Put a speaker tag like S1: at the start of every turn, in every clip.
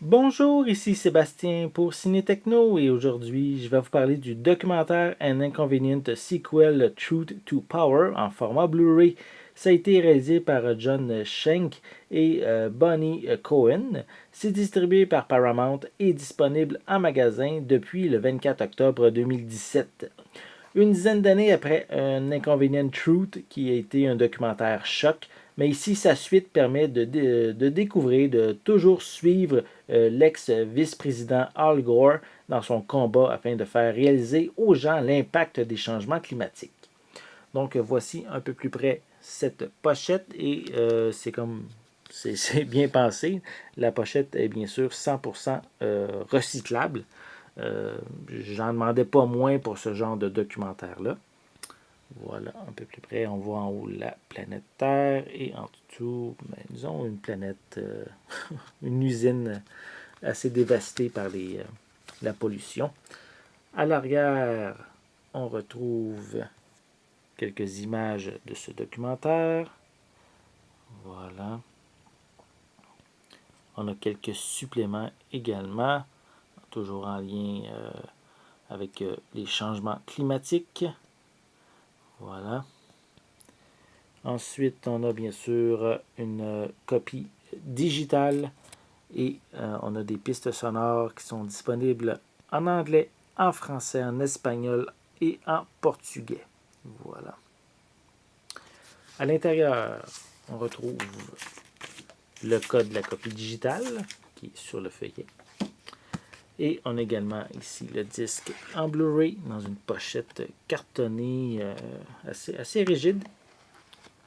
S1: Bonjour, ici Sébastien pour Ciné-Techno et aujourd'hui je vais vous parler du documentaire An Inconvenient Sequel Truth to Power en format Blu-ray. Ça a été réalisé par John Schenk et Bonnie Cohen. C'est distribué par Paramount et disponible en magasin depuis le 24 octobre 2017. Une dizaine d'années après un Inconvenient Truth qui a été un documentaire choc, mais ici sa suite permet de découvrir, de toujours suivre l'ex-vice-président Al Gore dans son combat afin de faire réaliser aux gens l'impact des changements climatiques. Donc voici un peu plus près cette pochette et c'est bien pensé. La pochette est bien sûr 100% recyclable. J'en demandais pas moins pour ce genre de documentaire-là. Voilà, un peu plus près, on voit en haut la planète Terre et en dessous, disons une planète, une usine assez dévastée par la pollution. À l'arrière, on retrouve quelques images de ce documentaire. Voilà. On a quelques suppléments également, toujours en lien avec les changements climatiques. Voilà. Ensuite, on a bien sûr une copie digitale et on a des pistes sonores qui sont disponibles en anglais, en français, en espagnol et en portugais. Voilà. À l'intérieur, on retrouve le code de la copie digitale qui est sur le feuillet. Et on a également ici le disque en Blu-ray dans une pochette cartonnée assez rigide,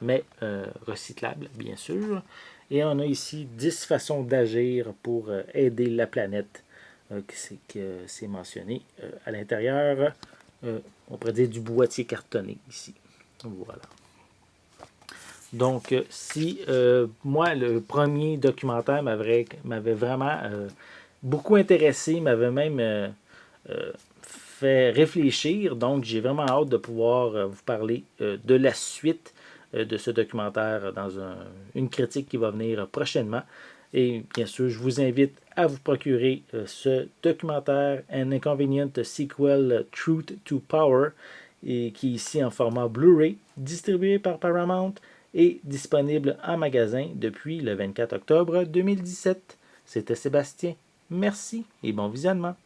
S1: mais recyclable, bien sûr. Et on a ici 10 façons d'agir pour aider la planète, que c'est mentionné à l'intérieur. On pourrait dire du boîtier cartonné ici. Voilà. Donc, si moi, le premier documentaire m'avait vraiment beaucoup intéressé, m'avait même fait réfléchir, donc j'ai vraiment hâte de pouvoir vous parler de la suite de ce documentaire dans une critique qui va venir prochainement. Et bien sûr, je vous invite à vous procurer ce documentaire An Inconvenient Sequel Truth to Power, et qui est ici en format Blu-ray, distribué par Paramount et disponible en magasin depuis le 24 octobre 2017. C'était Sébastien. Merci et bon visionnement.